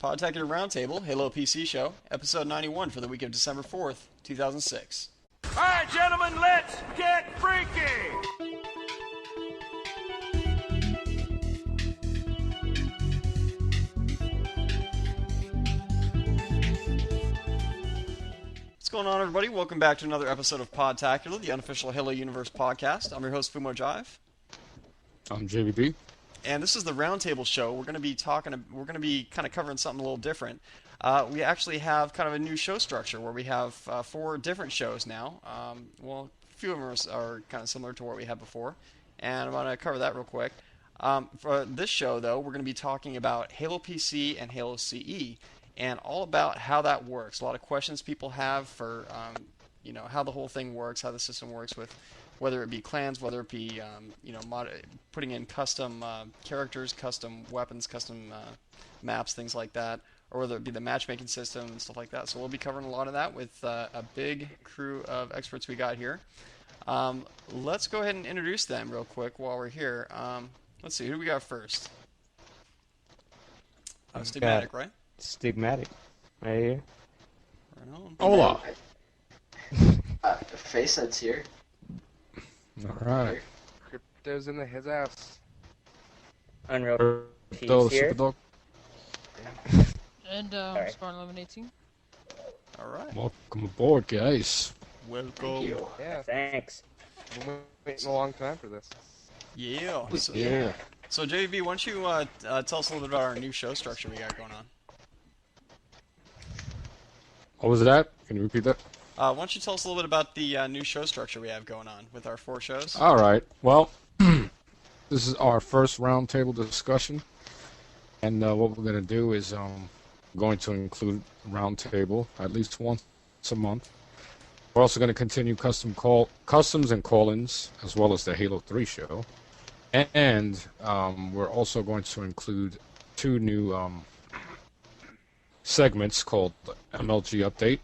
Podtacular Roundtable, Halo PC Show, episode 91 for the week of December 4th, 2006. All right, gentlemen, let's get freaky! What's going on, everybody? Welcome back to another episode of Podtacular, the unofficial Halo Universe podcast. I'm your host, Fumo Jive. I'm JVB. And this is the Roundtable Show. We're going to be kind of covering something a little different. We actually have kind of a new show structure where we have 4 different shows now. Well, a few of them are kind of similar to what we had before, and I'm going to cover that real quick. For this show, though, we're going to be talking about Halo PC and Halo CE, and all about how that works. A lot of questions people have for, how the whole thing works, how the system works with whether it be clans, whether it be, putting in custom characters, custom weapons, custom maps, things like that, or whether it be the matchmaking system and stuff like that. So we'll be covering a lot of that with a big crew of experts we got here. Let's go ahead and introduce them real quick while we're here. Let's see, who do we got first? Stigmatic, right? Stigmatic, right here. Right on. Hola. Face that's here. All right. Crypto's in his house. Unreal Crypto, Peace here. Super Dog. And Sorry. Spawn 1118. All right. Welcome aboard, guys. Welcome. Thank you. Yeah, Thanks. been waiting a long time for this. Yeah. So, Yeah. so JV, why don't you tell us a little bit about our new show structure we got going on? What was that? Can you repeat that? Why don't you tell us a little bit about the new show structure we have going on with our 4 shows? All right. Well, this is our first roundtable discussion, and what we're going to do is going to include roundtable at least once a month. We're also going to continue customs and call-ins, as well as the Halo 3 show, and we're also going to include 2 new segments called MLG Update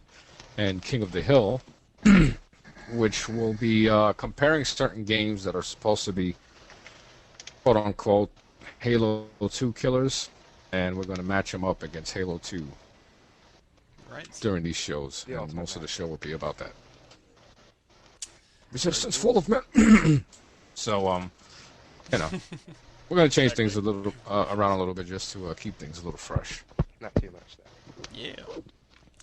and King of the Hill, which will be comparing certain games that are supposed to be quote-unquote Halo 2 killers, and we're going to match them up against Halo 2 Right. during these shows, Yeah, and most of the okay. show will be about that. Resistance full of men. So, we're going to change things a little around a little bit just to keep things a little fresh. Not too much, though. Yeah.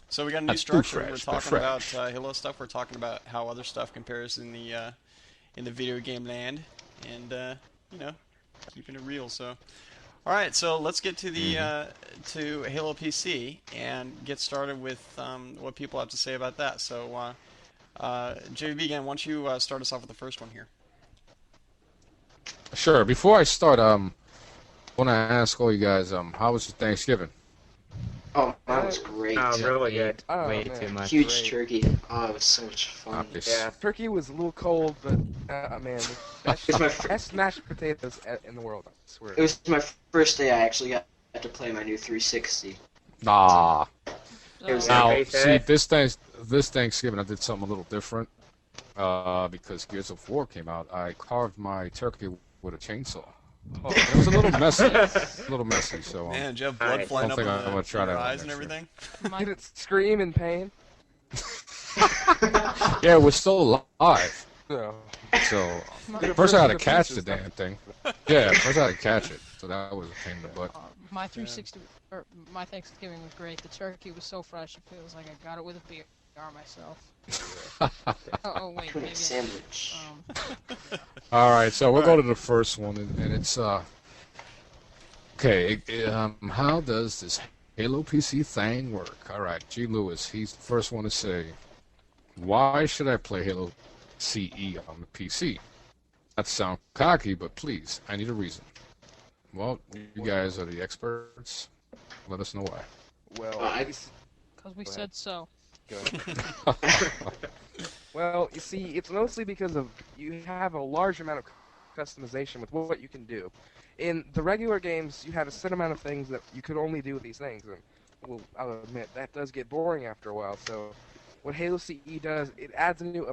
So we got a new That's too structure. fresh, We're they're talking about fresh. Halo stuff. We're talking about how other stuff compares in the video game land, and keeping it real. So, all right. So let's get to the to Halo PC and get started with what people have to say about that. So, JB, again, why don't you start us off with the first one here? Sure. Before I start, I want to ask all you guys, how was your Thanksgiving? Oh, that was great. Oh, really good. Oh, Way man. too much. Huge Great. turkey. Oh, it was so much fun. Nice. Yeah, turkey was a little cold, but man, It's my fir- best mashed potatoes in the world. I swear. It was my first day I actually got to play my new 360. Nah. It was Now- Now, Okay, see, Ted. this Thanksgiving I did something a little different. Because Gears of War came out, I carved my turkey with a chainsaw. Oh, It was a little messy. So Man, did you have blood Nice. flying Don't up think in I'm gonna try your that eyes and next year. everything? did it scream in pain? yeah, we're still alive. No. So Get it first I had to first catch pieces, the damn thing. Yeah, first I had to catch it. So that was a pain in the butt. My 360, or my Thanksgiving was great. The turkey was so fresh, it feels like I got it with a BR myself. Oh wait, Tuna maybe. sandwich. All right, so we'll go to the first one, and it's okay. How does this Halo PC thing work? All right, G. Lewis, he's the first one to say, why should I play Halo CE on the PC? That sounds cocky, but please, I need a reason. Well, you guys are the experts. Let us know why. Well, I- Because we Go said so. go ahead. Well, you see, it's mostly because of you have a large amount of customization with what you can do. In the regular games, you had a set amount of things that you could only do with these things, and well, I'll admit that does get boring after a while. So, what Halo CE does, it adds a new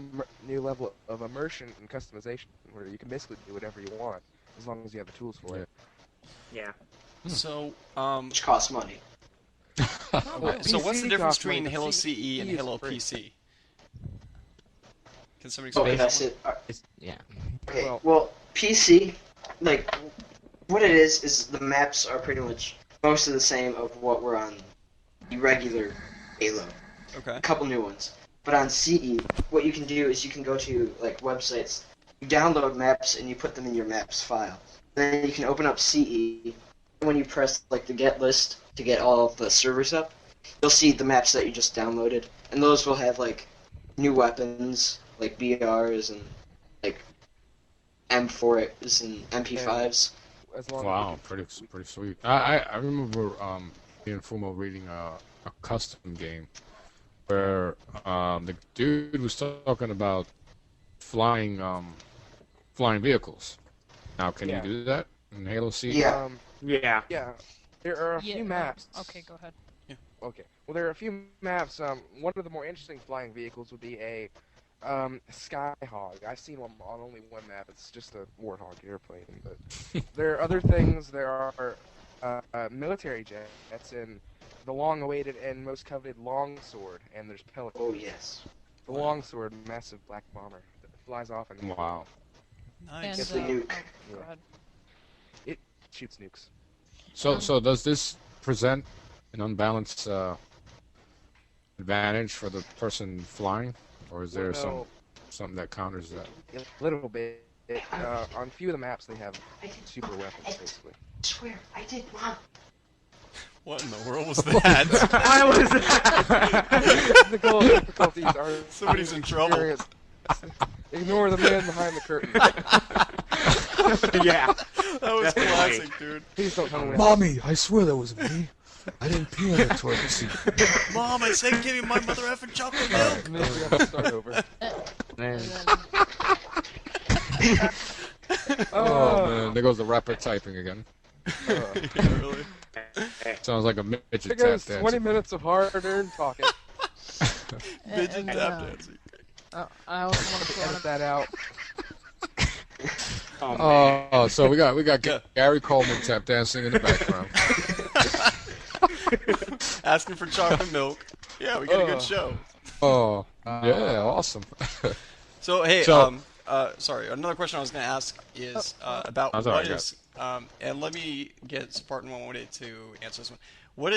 level of immersion and customization, where you can basically do whatever you want as long as you have the tools for it. Yeah. So, Which costs money. Okay, so what's the PC difference costs money, between but Halo CE CE and is Halo free. PC? Can somebody Okay, explain that's that it. Yeah. Okay, Well- well, PC, like, what it is the maps are pretty much most of the same of what were on the regular Halo. one? Okay. A couple new ones. But on CE, what you can do is you can go to, like, websites, you download maps, and you put them in your maps file. Then you can open up CE, and when you press, like, the get list to get all the servers up, you'll see the maps that you just downloaded, and those will have, like, new weapons, like BRs and, like, M4s and MP5s. As long Wow, as pretty sweet. I remember me and Fumo reading a custom game where the dude was talking about flying vehicles. Now, can Yeah. you do that in Halo C? Yeah. Yeah. Yeah, there are a Yeah, few maps. Okay, go ahead. Okay. Well, there are a few maps. One of the more interesting flying vehicles would be a Skyhog. I've seen one on only one map. It's just a Warthog airplane. But there are other things. There are military jets and the long-awaited and most coveted longsword. And there's pelicans. Oh, yes. The longsword, massive black bomber that flies off and Wow. Nice. It's the nuke. Go ahead. shoots nukes. So does this present an unbalanced advantage for the person flying, or is there Well, something that counters that? a little bit. On a few of the maps, they have super weapons, basically. I swear, I did, Mom. What in the world was that? Why was that? Technical difficulties are Somebody's in trouble. experienced. Ignore the man behind the curtain. Yeah. That was Definitely. classic, dude. Please don't tell me that. Mommy, I swear that was me. I didn't pee on the toilet seat. Mom, I said give me my mother effing chocolate milk. Maybe we have to start over. Man. Oh man, there goes the rapper typing again. Really? Sounds like a midget There tap goes dance. 20 minutes of hard-earned talking. Midget And, tap dancing. I also want to throw Edit in that out. Oh, man. Oh, so we got Yeah. Gary Coleman tap dancing in the background. Asking for chocolate milk. Yeah, we got a good show. Oh, yeah, awesome. So hey, So- sorry. Another question I was going to ask is about That's all what right, is, and let me get Spartan 118 to answer this one. What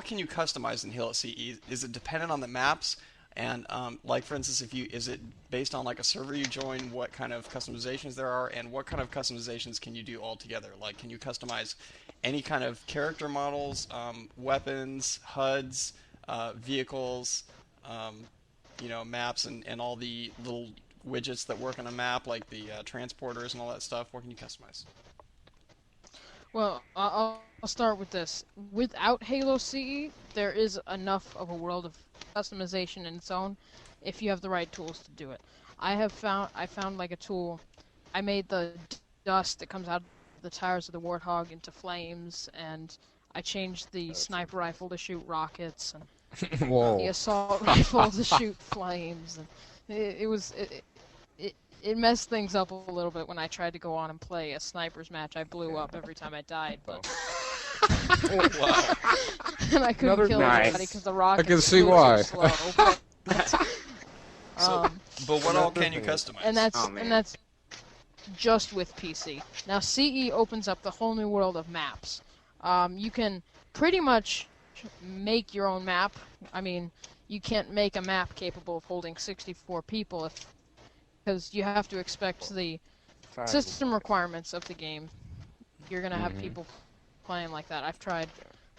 can you customize in Halo CE? Is it dependent on the maps? And like for instance, is it based on like a server you join? What kind of customizations there are, and what kind of customizations can you do altogether? Like, can you customize any kind of character models, weapons, HUDs, vehicles, maps, and all the little widgets that work on a map, like the transporters and all that stuff? What can you customize? Well, I'll start with this. Without Halo CE, there is enough of a world of customization in its own, if you have the right tools to do it. I found like a tool. I made the dust that comes out of the tires of the Warthog into flames, and I changed the sniper rifle to shoot rockets, and the Whoa. assault rifle to shoot flames. And it messed things up a little bit when I tried to go on and play a sniper's match. I blew up every time I died, but Wow. and I couldn't Another kill nice. anybody because the rockets can see flew why. so slow. So, but what all can you customize? and that's Oh, man. and that's just with PC. Now CE opens up the whole new world of maps. You can pretty much make your own map. I mean, you can't make a map capable of holding 64 people because you have to expect the Fine. system requirements of the game. You're gonna have people playing like that. I've tried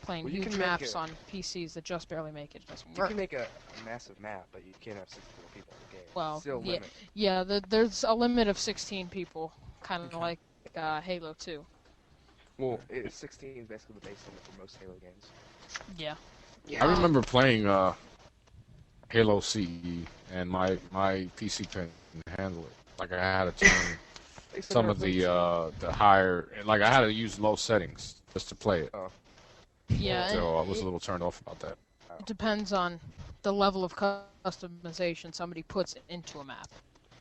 playing Well, you huge can make maps it- on PCs that just barely make it. It doesn't You work. can make a massive map, but you can't have 64 people in the game. Well, Still yeah. limit. Yeah, there's a limit of 16 people, kind of like Halo 2. Well, 16 is basically the base limit for most Halo games. Yeah. I remember playing Halo CE, and my PC couldn't handle it. Like I had to turn They said some there of are the higher, like I had to use low settings just to play it. Yeah, So I and was a little turned off about that. it depends on the level of customization somebody puts into a map,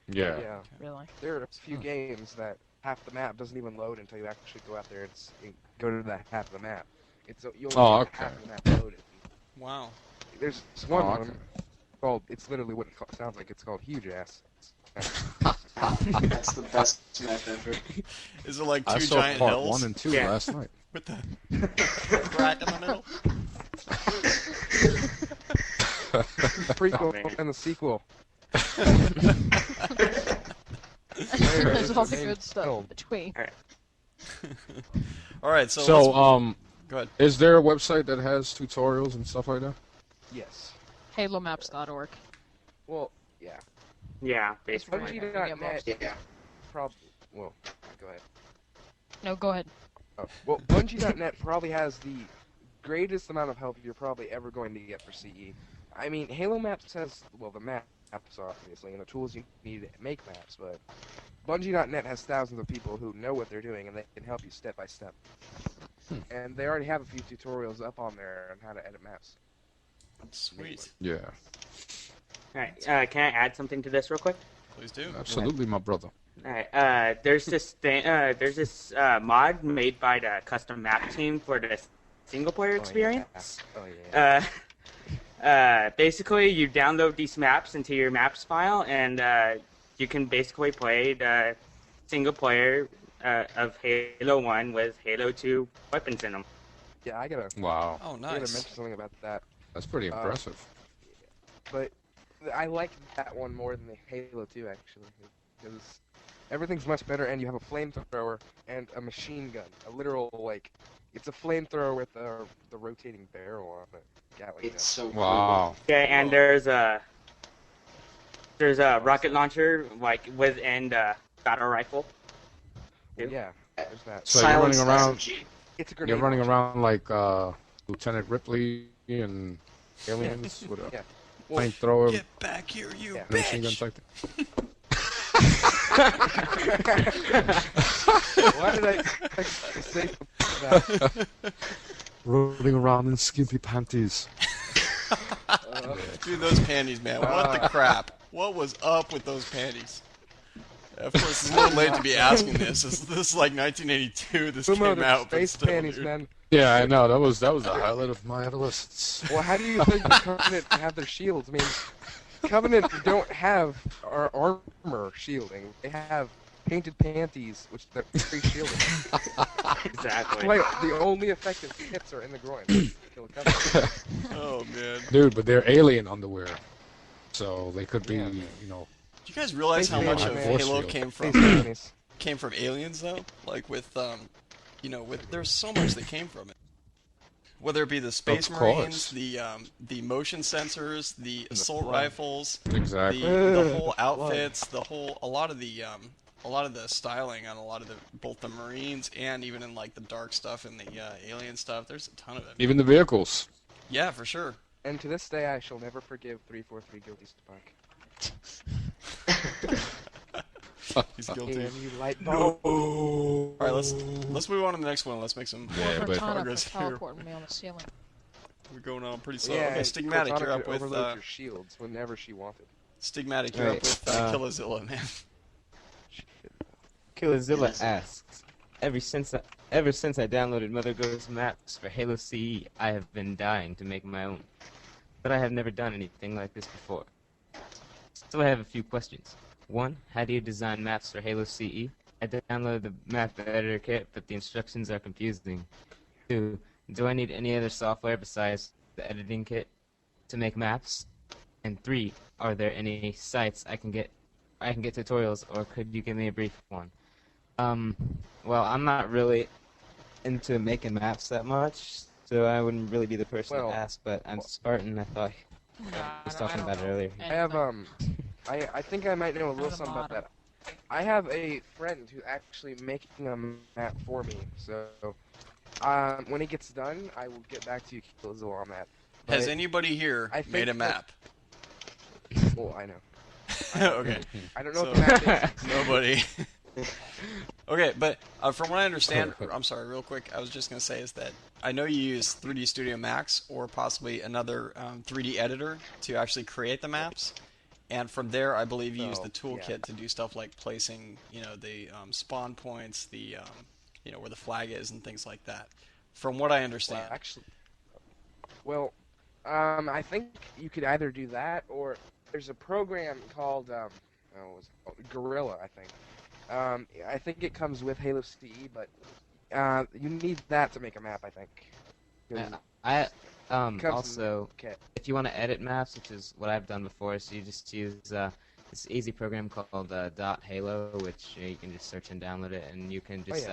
Yeah. Yeah. really. There are a few games that half the map doesn't even load until you actually go out there and go to that half of the map. It's you only Oh, get okay. half the map loaded. Wow. There's one Oh, one called. It's literally what it sounds like. It's called Huge Ass. That's the best map ever. Is it like I two saw giant part hills 1 and 2 Yeah. last night. with the crack in the middle? The prequel Oh, man. and the sequel. There's all the main good stuff film. between. All right, so, So, let's, go ahead. is there a website that has tutorials and stuff like that? Yes. HaloMaps.org. Well, yeah. Yeah, It's basically. pretty- Bungie.net. Yeah. Probably. Well, go ahead. No, go ahead. Oh, well, Bungie.net probably has the greatest amount of help you're probably ever going to get for CE. I mean, Halo Maps has, well, the maps, obviously, and the tools you need to make maps, but Bungie.net has thousands of people who know what they're doing, and they can help you step by step. And they already have a few tutorials up on there on how to edit maps. Sweet. Yeah, Alright, can I add something to this real quick? Please do. absolutely, my brother. Alright, there's this thing, there's this mod made by the custom map team for the single player experience. Oh, yeah. Basically, you download these maps into your maps file, and you can basically play the single player of Halo 1 with Halo 2 weapons in them. Yeah, I gotta Wow, Oh, I gotta nice. mention something about that. that's pretty impressive. But I like that one more than the Halo 2, actually. Because everything's much better, and you have a flamethrower and a machine gun. A literal, like, it's a flamethrower with the rotating barrel on it. Gatling gun. It's so Wow. Okay, and Whoa. there's a rocket launcher like within the battle rifle. Well, yeah, there's that. So you're running around. It's a grenade You're running launcher. around like Lieutenant Ripley and aliens with a Yeah. Well, flamethrower, Get back here, you Yeah. machine bitch! guns like that. Why did I expect to say that? Rolling around in skimpy panties. Dude, those panties, man. What the crap? What was up with those panties? Of course, it's a little late to be asking this. This is like 1982. This Sumo, came they're out, but space still, panties, dude. man. Yeah, I know. That was the highlight of my adolescence. Well, how do you think the Covenant have their shields? I mean, Covenant don't have our armor shielding. They have painted panties, which they're free shielding. Exactly. Like, the only effective hits are in the groin. Kill a Covenant. Oh man. Dude, but they're alien underwear, so they could be, Yeah. you know. Do you guys realize how Space much panties, of man. Halo Force Space panties. came from aliens though? Like with with there's so much that came from it. Whether it be the Space Of Marines, course. the motion sensors, the the assault flood. rifles, Exactly. the whole outfits, a lot of the styling on a lot of both the Marines and even in like the dark stuff and the alien stuff. There's a ton of it. Even the vehicles. Yeah, for sure. And to this day, I shall never forgive 343 Guilty Spark. He's guilty. Damn you, light bulb. All right, let's move on to the next one. Let's make some Yeah, but- Cortana progress for here. teleporting me on the ceiling. We're going on pretty slow. Yeah, Okay, and Stigmatic, Cortana you're up could with overload your shields whenever she wanted. Stigmatic, you're up Right, with Killazilla, man. Killazilla Yes. asks, ever since I downloaded Mother Goes Maps for Halo CE, I have been dying to make my own. But I have never done anything like this before. So I have a few questions. 1. How do you design maps for Halo CE? I downloaded the map editor kit, but the instructions are confusing. 2. Do I need any other software besides the editing kit to make maps? And 3. Are there any sites I can get tutorials, or could you give me a brief one? Well, I'm not really into making maps that much, so I wouldn't really be the person Well, to ask, but I'm Spartan, I thought I was talking about it earlier. I have, I think I might know a little something about that. I have a friend who's actually making a map for me, so when he gets done, I will get back to you, Killazilla, on that. Has But- anybody here I think made a that- map? Well, I know. Okay. I don't know So- what the map is. Nobody. Okay, but from what I understand, I'm sorry, real quick, I was just going to say is that I know you use 3D Studio Max or possibly another 3D editor to actually create the maps. And from there, I believe you use So, the toolkit yeah. to do stuff like placing, the spawn points, where the flag is and things like that. from what I Well, understand. actually, I think you could either do that or there's a program called what's it called? Gorilla, I think. I think it comes with Halo CE, but you need that to make a map, I think. 'Cause it comes in Also, the kit. if you want to edit maps, which is what I've done before, so you just use this easy program called .halo, which you can just search and download it, and you can just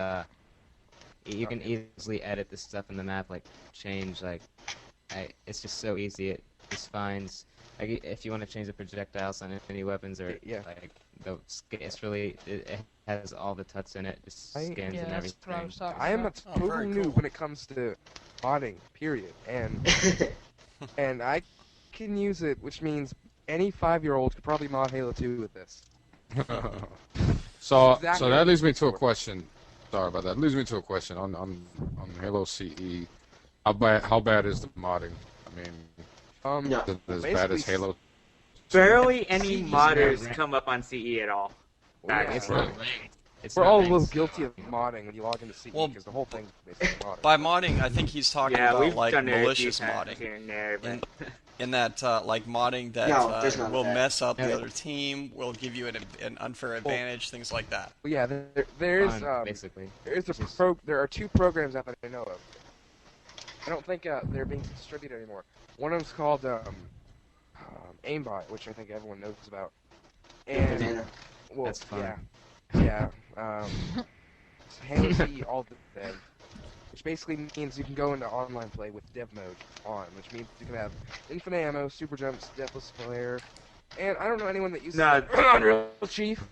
you can easily edit the stuff in the map, like change it's just so easy. It just finds like if you want to change the projectiles on any weapons or like it's really it has all the tuts in it, just skins and that's everything. what I was talking I am a about. total very noob cool. when it comes to modding, period. And I can use it, which means any 5-year-old could probably mod Halo 2 with this. So Exactly. that leads me to a question. Sorry about that. Leads me to a question on Halo CE. How bad is the modding? I mean, No. is it as bad as basically, Halo? Barely any CE modders ranked. come up on CE at all. Yeah, It's Right. not ranked. It's we're not all a ranked. little guilty of modding when you log into CE Well, because the whole thing's basically modding. By modding, I think he's talking Yeah, about we've like done it a few malicious times modding. here and there, but In that like modding that No, there's none of will that. mess up the Yeah. other team, will give you an unfair advantage, things like that. But yeah, there is Fine, basically. there are 2 programs out that I know of. I don't think they're being distributed anymore. One of them's called Aimbot, which I think everyone knows about. And Banana. well, That's fun. yeah. Halo CE all dev, which basically means you can go into online play with dev mode on, which means you can have infinite ammo, super jumps, deathless flare, and I don't know anyone that uses No. Unreal Chief.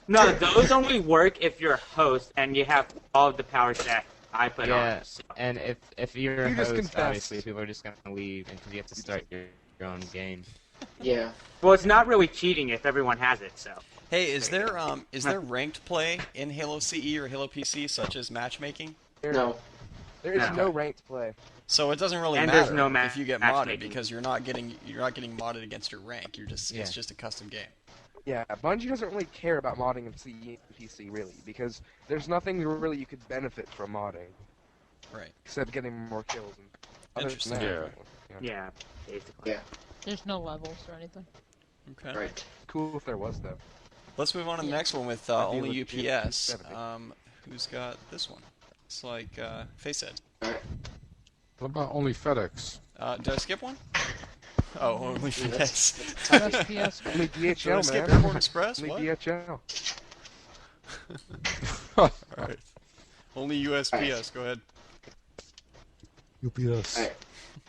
those only work if you're a host and you have all of the powers that I put Yeah, on. So. and if you're a You just host, confessed. obviously people are just gonna leave, and you have to start your own game. Yeah. Well, it's not really cheating if everyone has it, so. Hey, is there ranked play in Halo CE or Halo PC, such as matchmaking? No. There is No. no ranked play. So it doesn't really And matter there's no if you get modded matchmaking. because you're not getting modded against your rank. It's Yeah. just a custom game. Yeah, Bungie doesn't really care about modding in CE and PC, really, because there's nothing really you could benefit from modding, Right. except getting more kills. And other than Interesting. that, Yeah, basically. Yeah. There's no levels or anything. Okay. Right. Cool if there was, though. Let's move on to the next one with That'd be only legit UPS. 70. Who's got this one? It's like Facehead. What about only FedEx? Did I skip one? Oh, only FedEx. USPS. Only Did I DHL, skip man. Airport Express? Only What? DHL. Alright. Only USPS. Go ahead. UPS. Alright.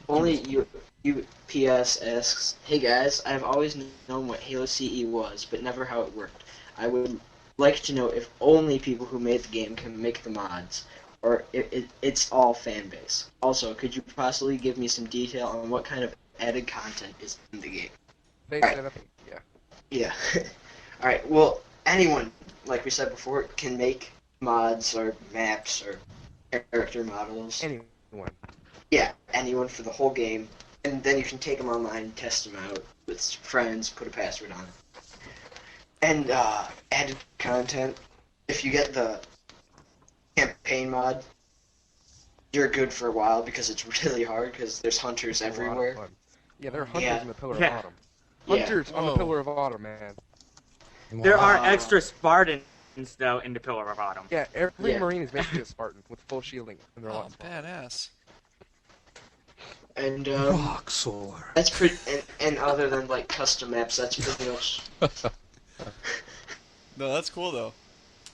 Only UPS asks, "Hey guys, I've always known what Halo CE was, but never how it worked. I would like to know if only people who made the game can make the mods, or it's all fan base. Also, could you possibly give me some detail on what kind of added content is in the game?" They Alright. set up, yeah. Yeah. Alright, well, anyone, like we said before, can make mods or maps or character models. Anyone. Yeah, anyone for the whole game. And then you can take them online and test them out with friends, put a password on it. And added content, if you get the campaign mod, you're good for a while because it's really hard because there's hunters It's a lot of everywhere. fun. Yeah, there are hunters Yeah. in the Pillar Yeah. of Autumn. Yeah. Hunters on the Whoa. Pillar of Autumn, man. There are Wow. extra Spartans, though, in the Pillar of Autumn. Yeah, every Yeah. Marine is basically a Spartan with full shielding in their Oh, lots. badass. And Roxor. that's pretty. And other than like custom maps, that's pretty much. No, that's cool though.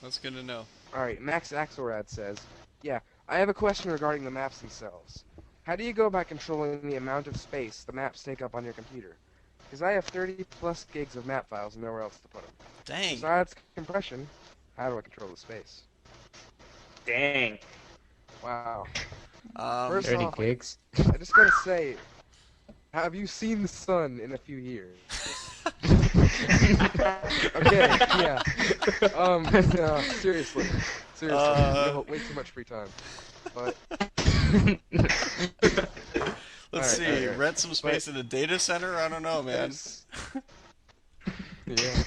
That's good to know. Alright, Max Axelrad says, "Yeah, I have a question regarding the maps themselves. How do you go about controlling the amount of space the maps take up on your computer? Because I have 30 plus gigs of map files and nowhere else to put them. Dang. Besides compression, how do I control the space?" Dang. Wow. First 30 off, gigs. I just gotta say, have you seen the sun in a few years? Okay, yeah. No, seriously. You have way too much free time. But, Let's Alright, see. alright. Rent some space in a data center? I don't know, man. yeah.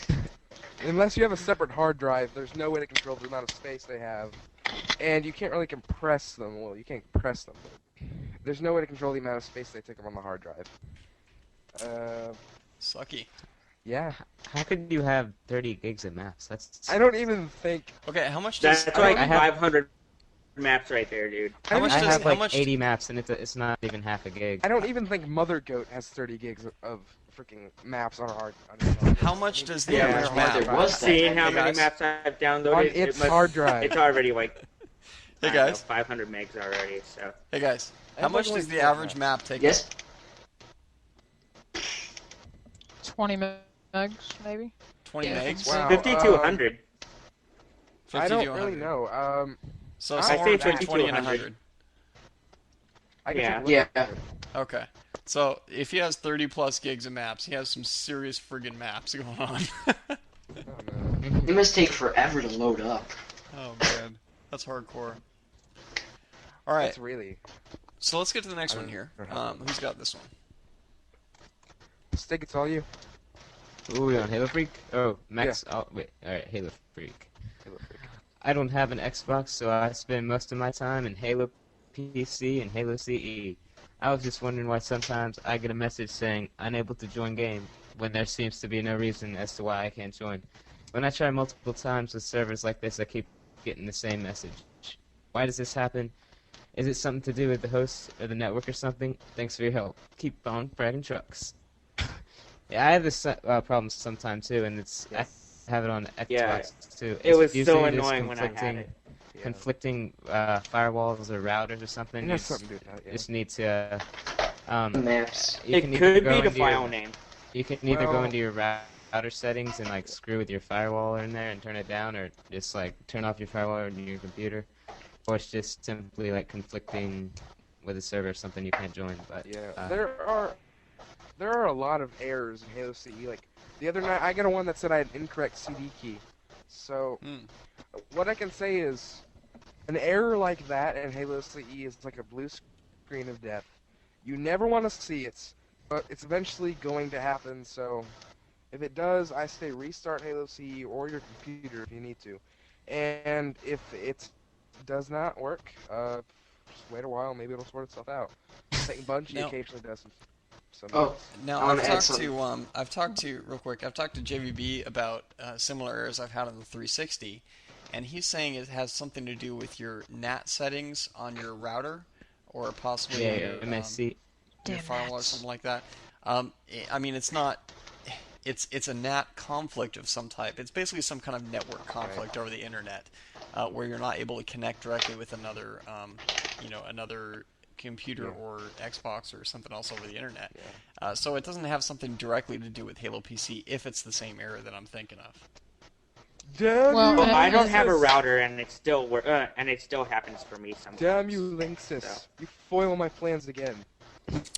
Unless you have a separate hard drive, there's no way to control the amount of space they have. and you can't really compress them. Well, you can't compress them, but there's no way to control the amount of space they take up on the hard drive. Sucky. Yeah. How could you have 30 gigs of maps? That's I don't even think... Okay, how much does... That's like I have- 500 maps right there, dude. How much I does... have how like much... 80 maps, and it's not even half a gig. I don't even think Mother Goat has 30 gigs of freaking maps on a hard How much does the Yeah, average why map... there was that. Seeing how Hey, many guys. maps I've downloaded, on it its must- hard drive? it's already like Hey, I don't know, guys. 500 megs already. So Hey, guys. I How have, much like, does only the 12 average maps. map take? Yes? 20 megs, maybe? 20 Yeah. megs? Wow. 50 to 100. 50 I to don't 100. really know. So I somewhere say between 50 to 20 and 100. 100. I can Yeah. take a look Yeah. at it. Okay. So if he has 30 plus gigs of maps, he has some serious friggin' maps going on. Oh, no. It must take forever to load up. Oh man, that's hardcore. All right, That's really... so let's get to the next I one don't- here. I don't have Who's got this one? Stick, it's all you. Ooh, we on Halo Freak? Oh, Max. Oh, wait. Alright, Halo Freak. Halo Freak. I don't have an Xbox, so I spend most of my time in Halo PC and Halo CE. I was just wondering why sometimes I get a message saying unable to join game when there seems to be no reason as to why I can't join. When I try multiple times with servers like this, I keep getting the same message. Why does this happen? Is it something to do with the host or the network or something? Thanks for your help. Keep on fragging trucks. Yeah, I have this problem sometimes too, and it's I have it on Xbox Yeah, too. it was Usually so it is annoying when I had it. Yeah. conflicting firewalls or routers or something. It You has just, something to do with that, yeah. just need to. The maps. You It can either could go be the into your- file name. You can either go Well- into your router settings and like screw with your firewall in there and turn it down, or just like turn off your firewall on your computer, or it's just simply like conflicting with a server or something you can't join. But Yeah, there are a lot of errors in Halo CE. Like the other night, I got a one that said I had an incorrect CD key. So Hmm. what I can say is, an error like that in Halo CE is like a blue screen of death. You never want to see it, but it's eventually going to happen. So if it does, I say restart Halo CE or your computer if you need to. And if it does not work, just wait a while. Maybe it'll sort itself out. Satan Bungie No. occasionally does some Oh, Now I wanna I've add talked something. to real quick. I've talked to JVB about similar errors I've had on the 360, and he's saying it has something to do with your NAT settings on your router, or possibly yeah, your, MSC. your Damn firewall or NATs. something like that. I mean, it's not. It's a NAT conflict of some type. It's basically some kind of network conflict over the internet, where you're not able to connect directly with another, another computer Yeah. or Xbox or something else over the internet. So it doesn't have something directly to do with Halo PC if it's the same error that I'm thinking of. Damn Well, you! and- I don't have a Linksys. router, and it still and it still happens for me sometimes. Damn you, Linksys! So. You foil my plans again. And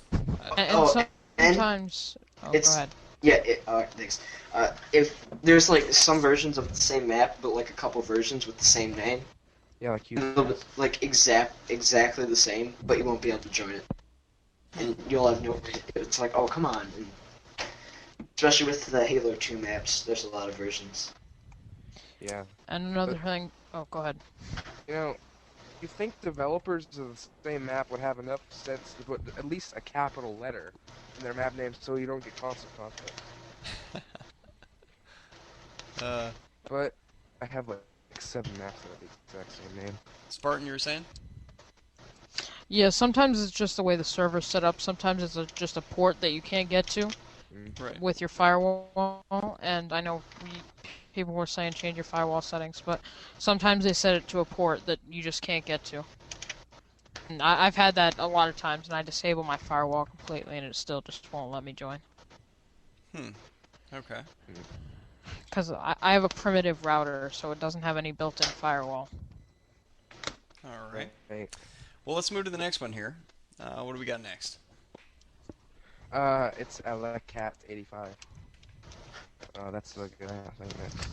Oh, and sometimes... Oh, it's- go ahead. Yeah, thanks. If there's like some versions of the same map, but like a couple versions with the same name, Yeah, like you. it'll be, like exactly the same, but you won't be able to join it, and you'll have no. It's like, oh come on, and especially with the Halo 2 maps, there's a lot of versions. Yeah. And another thing... Oh, go ahead. You know, you think developers of the same map would have enough sense to put at least a capital letter in their map names so you don't get constant conflict. But I have like 7 maps that have the exact same name. Spartan, you were saying? Yeah, sometimes it's just the way the server's set up. Sometimes it's just a port that you can't get to Right. with your firewall. And I know people were saying change your firewall settings, but sometimes they set it to a port that you just can't get to. And I've had that a lot of times, and I disable my firewall completely, and it still just won't let me join. Okay. Because I have a primitive router, so it doesn't have any built-in firewall. All right. Hey. Well, let's move to the next one here. What do we got next? It's Cat85. That's the guy I think that's...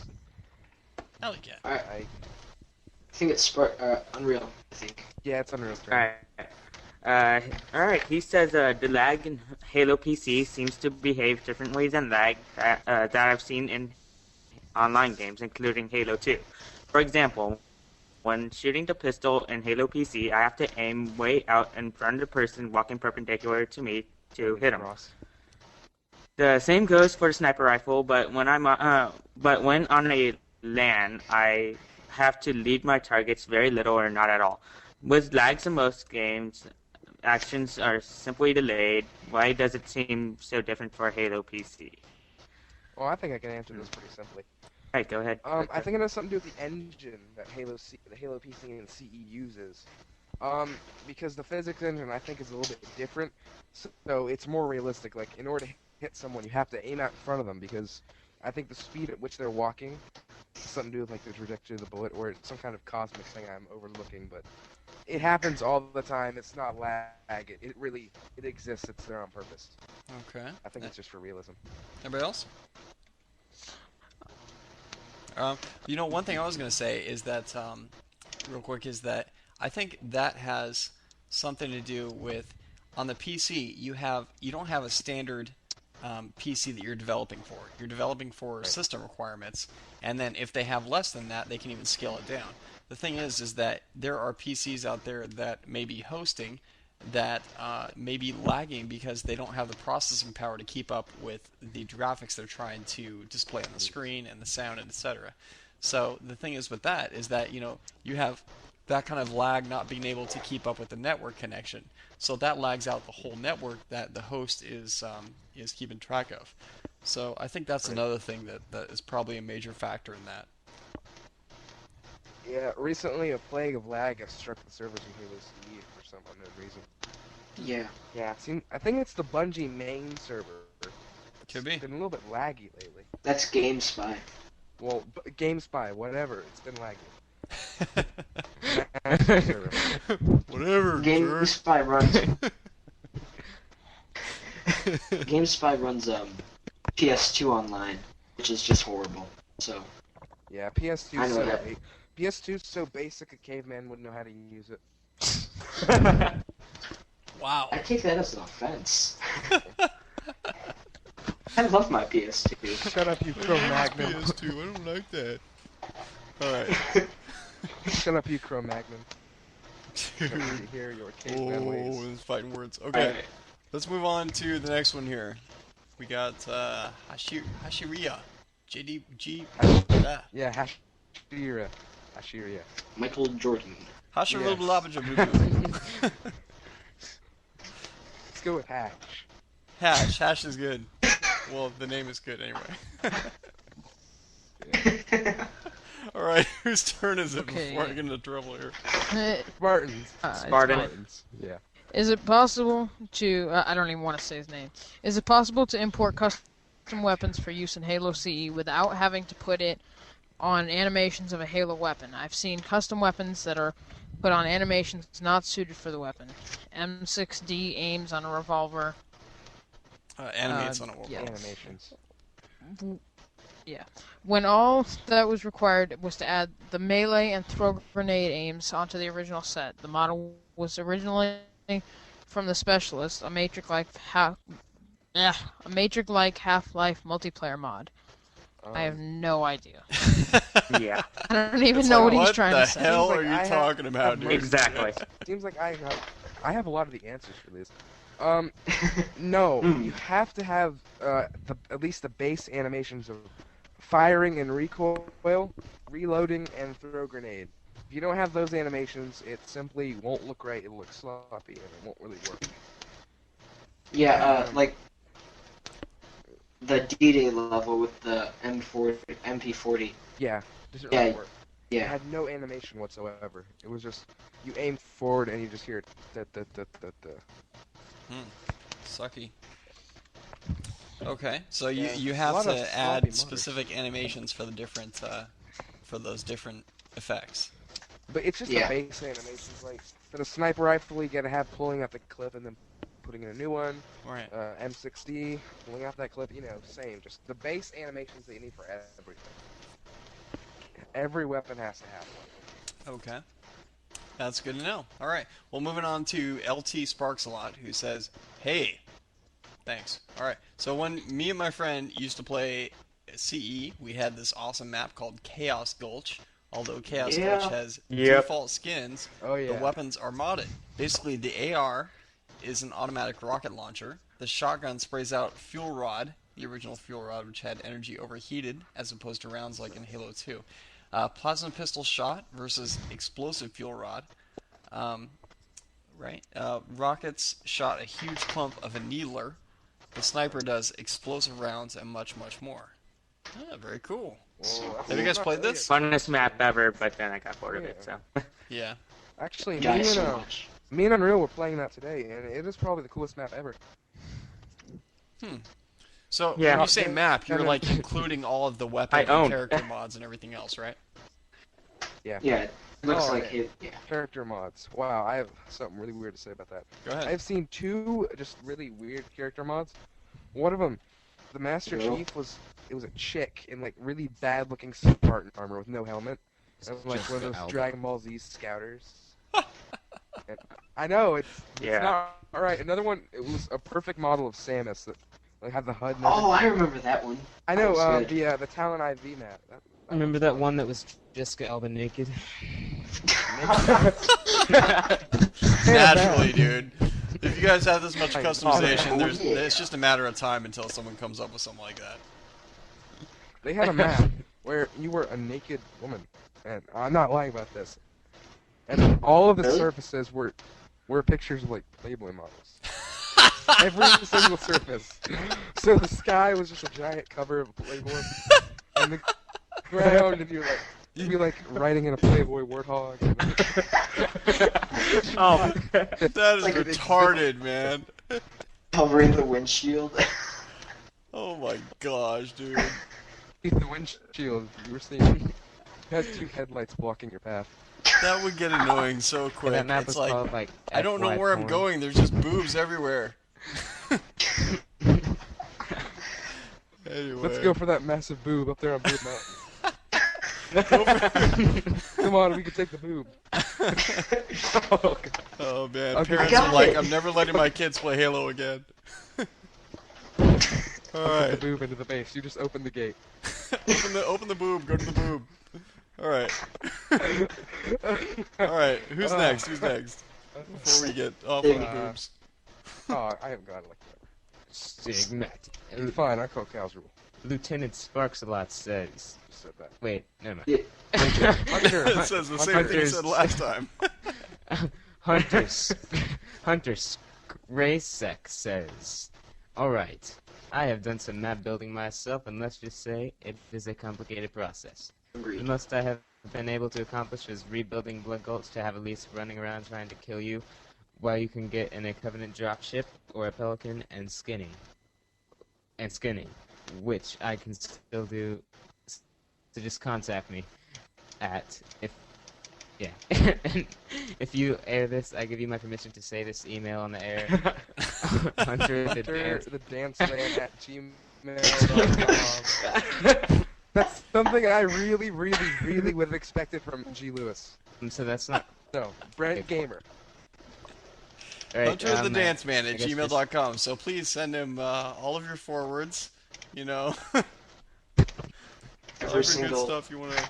Alley-cat. I think it's Unreal, I think. Yeah, it's Unreal. Alright, he says the lag in Halo PC seems to behave differently than lag that I've seen in online games, including Halo 2. For example, when shooting the pistol in Halo PC, I have to aim way out in front of the person walking perpendicular to me to hit him. The same goes for the sniper rifle, but when on a LAN, I have to lead my targets very little or not at all. With lags in most games, actions are simply delayed. Why does it seem so different for Halo PC? Well, I think I can answer this pretty simply. Alright, go ahead. I think it has something to do with the engine that the Halo PC and CE uses. Because the physics engine I think is a little bit different, so it's more realistic. Like, in order to hit someone, you have to aim out in front of them, because I think the speed at which they're walking has something to do with like the trajectory of the bullet, or it's some kind of cosmic thing I'm overlooking, but it happens all the time. It's not lag. It really exists. It's there on purpose. Okay. I think it's just for realism. Anybody else? You know, one thing I was going to say is that, real quick, is that I think that has something to do with, on the PC, you don't have a standard PC that you're developing for. You're developing for system requirements, and then if they have less than that, they can even scale it down. The thing is that there are PCs out there that may be hosting that may be lagging because they don't have the processing power to keep up with the graphics they're trying to display on the screen and the sound, and etc. So the thing is with that is that, you know, you have that kind of lag not being able to keep up with the network connection. So that lags out the whole network that the host is keeping track of. So I think that's another thing that is probably a major factor in that. Yeah, recently a plague of lag has struck the servers in Halo CE for some unknown reason. Yeah. Yeah, I think it's the Bungie main server. Could be. It's been a little bit laggy lately. That's GameSpy. Well, GameSpy, whatever, it's been laggy. Whatever. GameSpy runs. GameSpy runs PS2 online, which is just horrible. So. Yeah, PS2 I know so that. PS2's so basic a caveman wouldn't know how to use it. Wow. I take that as an offense. I love my PS2. Shut up, you Cro-Magnon. PS2, I don't like that. Alright. Shut up, you Cro-Magnon. Hear your caveman ways. Oh, those fighting words. Okay, let's move on to the next one here. We got Hashiria. JDG. Yeah, Hashiria. Michael Jordan. Hashiria. Let's go with Hash. Hash is good. Well, the name is good anyway. Alright, whose turn is it before I get into trouble here? Spartans. Spartans. Yeah. Is it possible to... I don't even want to say his name. Is it possible to import custom weapons for use in Halo CE without having to put it on animations of a Halo weapon? I've seen custom weapons that are put on animations not suited for the weapon. M6D aims on a revolver. Animates on a revolver. Yeah. Animations. Yeah. When all that was required was to add the melee and throw grenade aims onto the original set. The model was originally from the Specialist, a Matrix-like Half-Life multiplayer mod. I have no idea. Yeah. I don't even know what he's trying to say. What the hell Seems are like you talking about, dude? Exactly. Seems like I have a lot of the answers for this. No, you have to have at least the base animations of firing and recoil, reloading, and throw grenade. If you don't have those animations, it simply won't look right. It'll look sloppy, and it won't really work. Yeah, like the D-Day level with the MP40. Yeah, doesn't Yeah, really work. It Yeah. had no animation whatsoever. It was just you aim forward and you just hear da. Sucky. Okay, so you A have lot of to sloppy add modders. specific animations for the different for those different effects. But it's just Yeah. the base animations. Like for the sniper rifle, you gotta have pulling out the clip and then putting in a new one. Right. M6D, pulling out that clip. You know, same. Just the base animations that you need for everything. Every weapon has to have one. Okay. That's good to know. All right. Well, moving on to LT Sparks a lot, who says, "Hey, thanks." All right. So when me and my friend used to play CE, we had this awesome map called Chaos Gulch, Although Chaos Yeah. Glitch has Yep. default skins, Oh the yeah. weapons are modded. Basically, the AR is an automatic rocket launcher. The shotgun sprays out fuel rod, the original fuel rod, which had energy overheated, as opposed to rounds like in Halo 2. Plasma pistol shot versus explosive fuel rod. Right. Rockets shot a huge clump of a needler. The sniper does explosive rounds and much, much more. Very cool. Have you guys played this? Funnest map ever, but then I got bored of it, so. Yeah. Actually, me Guys, so and much. me and Unreal were playing that today, and it is probably the coolest map ever. So Yeah. when you say map, you're Kinda- like including all of the weapon I and own. character mods and everything else, right? Yeah, it looks Oh, like yeah. it. Yeah. Character mods. Wow, I have something really weird to say about that. Go ahead. I've seen two just really weird character mods. One of them, the Master Girl. Chief was a chick in like really bad looking Spartan armor with no helmet. It was like one of those Alba. Dragon Ball Z scouters. And I know it's Yeah. not all right. Another one, it was a perfect model of Samus that like had the HUD. And Oh, everything. I remember that one. I know that was good. the Talon IV map. Remember that one that was Jessica Alba naked? Naturally, dude. If you guys have this much Like, customization, oh, there's yeah. it's just a matter of time until someone comes up with something like that. They had a map where you were a naked woman, and I'm not lying about this. And all of the Really? surfaces were pictures of like Playboy models. Every single surface. So the sky was just a giant cover of Playboy, and the ground, and you'd be like riding in a Playboy warthog. Oh, That is Like a- retarded, man. Covering the windshield. Oh my gosh, dude. The windshield you were seeing had two headlights blocking your path. That would get annoying so Yeah, quick. that map It's was like, called like. I don't know FY where I'm porn. going. There's just boobs everywhere. Anyway. Let's go for that massive boob up there on Boob Mountain. Go for- Come on, we can take the boob. Oh man, Okay. parents Got are like, it. I'm never letting my kids play Halo again. All The right, boob into the base. You just open the gate. open the boob. Go to the boob. All right. All right. Who's next? Who's next? Before we get off on the boobs. Oh, I haven't got it like Stigmatic. that. Fine, I call cows rule. Lieutenant Sparksalot says. Just said that. Wait, never mind. Yeah. Hunter, It says the same thing you said last time. Hunter Raysek says, "Alright, I have done some map building myself, and let's just say it is a complicated process. The Agreed. most I have been able to accomplish is rebuilding Blood Gulch to have Elise running around trying to kill you, while you can get in a Covenant dropship or a Pelican and skinning, which I can still do. So just contact me at if you air this, I give you my permission to say this email on the air. Hunter the Dance. the dance man at gmail.com. That's something I really, really, really would have expected from G. Lewis. So that's not No, Brent Okay. Gamer. all right. Hunter the Dance Man I at guess gmail.com. So please send him all of your forwards. You know, Every good single. stuff you want to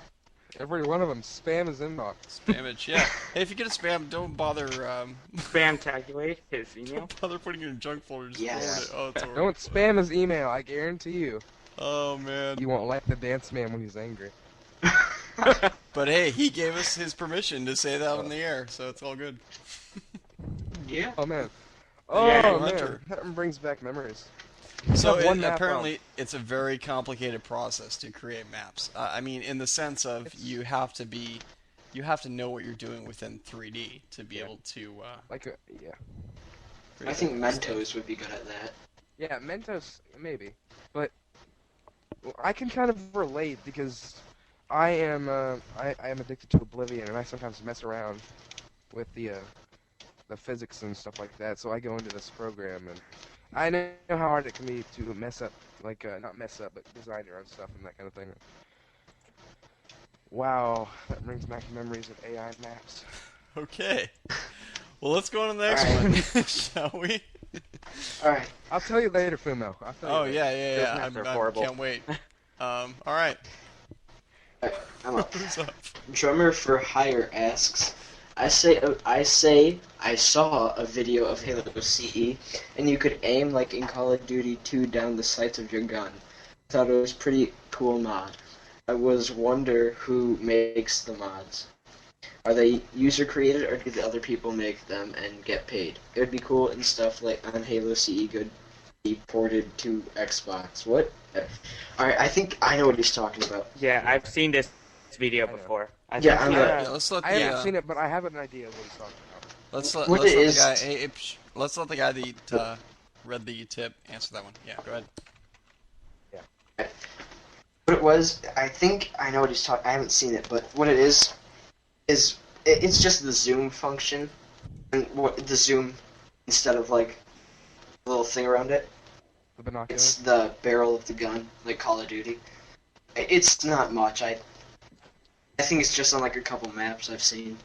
Every one of them, spam his inbox. spam it. Yeah. Hey, if you get a spam, don't bother spam calculate his email. bother putting it in junk folder. Just Yes. forward it. Oh, it's horrible. Don't spam his email, I guarantee you. Oh man. You won't like the dance man when he's angry. But hey, he gave us his permission to say that on the air, so it's all good. Yeah. Oh man. Oh Yeah, man, Hunter. that brings back memories. So have one map apparently, it's a very complicated process to create maps. I mean, in the sense of you have to know what you're doing within 3D to be able to. Like, yeah. I think Mentos would be good at that. Yeah, Mentos, maybe. But well, I can kind of relate because I am addicted to Oblivion, and I sometimes mess around with the physics and stuff like that. So I go into this program, and I know how hard it can be to mess up, like not mess up, but design your own stuff and that kind of thing. Wow, that brings back memories of AI maps. Okay. Well, let's go on to the next Alright. one, shall we? Alright. I'll tell you later, Fumo. I'll tell you Oh later. yeah, yeah, Those yeah. maps are I horrible. can't wait. All right. I'm up. Who's up? Drummer for Hire asks, I saw a video of Halo CE, and you could aim like in Call of Duty 2 down the sights of your gun. Thought it was pretty cool mod. I wonder who makes the mods. Are they user created or do the other people make them and get paid? It would be cool and stuff like on Halo CE could be ported to Xbox. What? Alright, I think I know what he's talking about. Yeah, I've seen this video before. I Yeah, think, Yeah, let's let I the haven't seen it, but I have an idea of what he's talking about. What it is- let's let the guy that read the tip answer that one. Yeah, go ahead. What it was, I think I know what he's talking. I haven't seen it, but what it is it's just the zoom function, and what the zoom instead of like a little thing around it. The binocular. It's the barrel of the gun, like Call of Duty. It's not much. I think it's just on like a couple maps I've seen.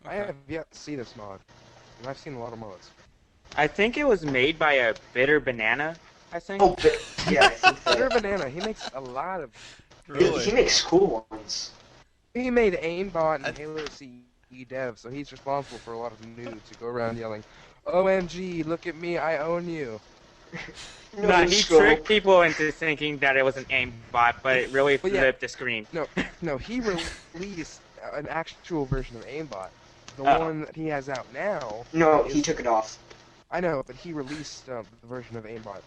I have yet to see this mod, and I've seen a lot of mods. I think it was made by a Bitter Banana, I think. Oh, but, yeah, I think Bitter that. Banana, he makes a lot of. He makes cool ones. He made aimbot and Halo CE dev, so he's responsible for a lot of nudes who go around yelling, "OMG, look at me, I own you." No, he scope. tricked people into thinking that it was an aimbot, but it really But yeah. flipped the screen. No, he released an actual version of aimbot. The Oh. one that he has out now. No, he took it off. I know, but he released the version of aimbot.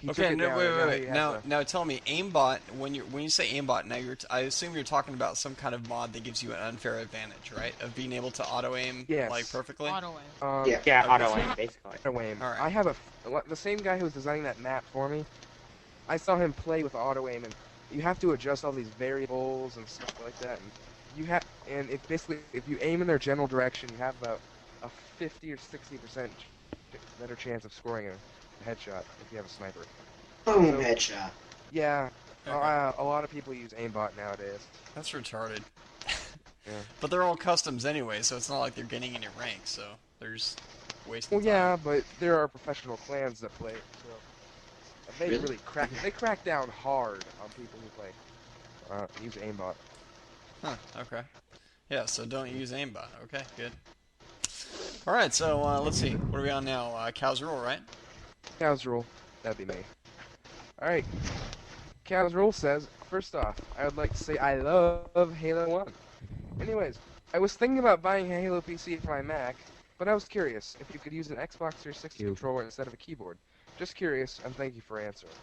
He took Okay, it no, down, wait, and wait, now wait. he has Now tell me, aimbot. When you say aimbot, now I assume you're talking about some kind of mod that gives you an unfair advantage, right? Of being able to auto aim Yes. like perfectly. Auto aim. Yeah. Yeah, Okay. auto aim, basically. auto aim. Alright. I have the same guy who was designing that map for me. I saw him play with auto aim, and you have to adjust all these variables and stuff like that. And it basically, if you aim in their general direction, you have about a 50 or 60% better chance of scoring a headshot if you have a sniper. Boom, So- headshot. Yeah, Okay. a lot of people use aimbot nowadays. That's retarded. Yeah. But they're all customs anyway, so it's not like they're getting any rank. So there's wasting Well, time. yeah, but there are professional clans that play it, so they Really? really crack down hard on people who play use aimbot. Huh, okay. Yeah, so don't use aimbot. Okay, good. Alright, so let's see. What are we on now? Cows Rule, right? Cows Rule, that'd be me. Alright, Cows Rule says, first off, I would like to say I love Halo 1. Anyways, I was thinking about buying a Halo PC for my Mac, but I was curious if you could use an Xbox 360 controller instead of a keyboard. Just curious, and thank you for answering.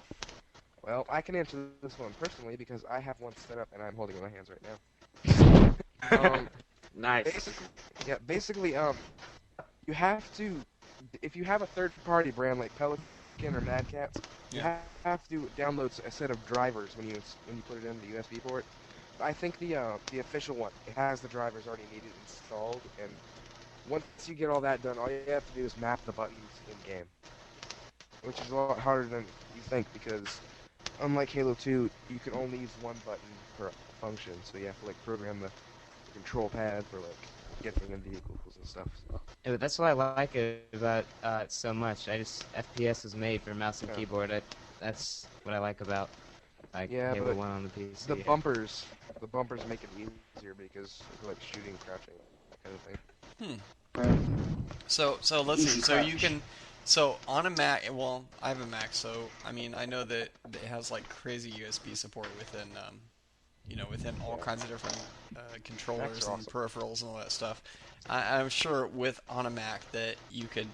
Well, I can answer this one personally because I have one set up and I'm holding it in my hands right now. Nice. Basically, you have to, if you have a third-party brand like Pelican or Mad Catz, you have to download a set of drivers when you put it in the USB port. I think the official one, it has the drivers already needed installed, and once you get all that done, all you have to do is map the buttons in game, which is a lot harder than you think because unlike Halo 2, you can only use one button per function, so you have to like program the control pad for like getting in vehicles and stuff. So. Yeah, that's what I like about it so much. FPS is made for mouse and Yeah. keyboard. That's what I like about Yeah, Halo but 1 on the PC. The bumpers make it easier because of like shooting, crouching, that kind of thing. So let's see. Easy So you crouch. can, so on a Mac. Well, I have a Mac, so I mean I know that it has like crazy USB support within, within all kinds of different controllers Macs are and peripherals and all that stuff. I'm sure with on a Mac that you could,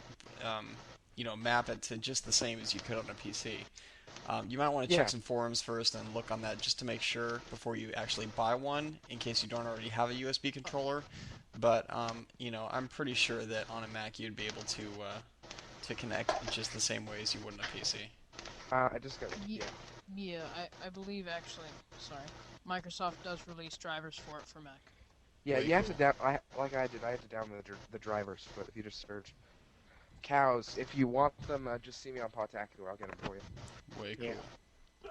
map it to just the same as you could on a PC. You might want to check Yeah. some forums first and look on that just to make sure before you actually buy one, in case you don't already have a USB controller. But I'm pretty sure that on a Mac you'd be able to connect just the same way as you would on a PC. I just got Ye- Yeah, I believe actually, sorry, Microsoft does release drivers for it for Mac. Yeah, Very you have to cool. down. I had to download the drivers. But if you just search cows, if you want them, just see me on Podtacular. I'll get them for you. Way cool. Yeah.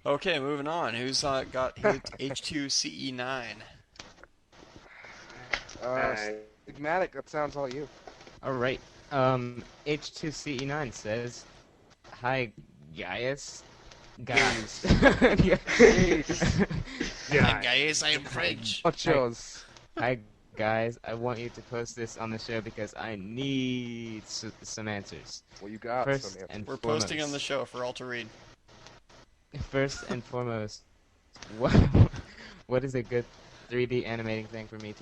Okay, moving on. Who's got H2CE9? Stigmatic. That sounds all you. Alright. H2CE9 says, "Hi, guys. guys. Hi guys, I am French. Muchos. Hi guys, I want you to post this on the show because I need some answers. Well, you got First some answers. and We're foremost, posting on the show for all to read. First and foremost, what is a good 3D animating thing for me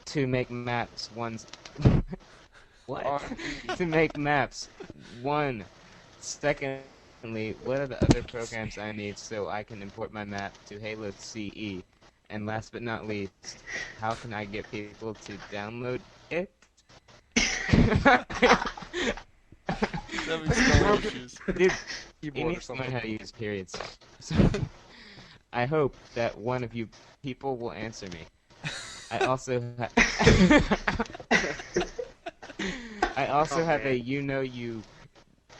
to make maps? What? To make maps. One. Secondly, what are the other programs I need so I can import my map to Halo CE? And last but not least, how can I get people to download it? Having spelling issues. Dude, you Keyboard or need to learn something. how to use periods. So, I hope that one of you people will answer me. I also have a you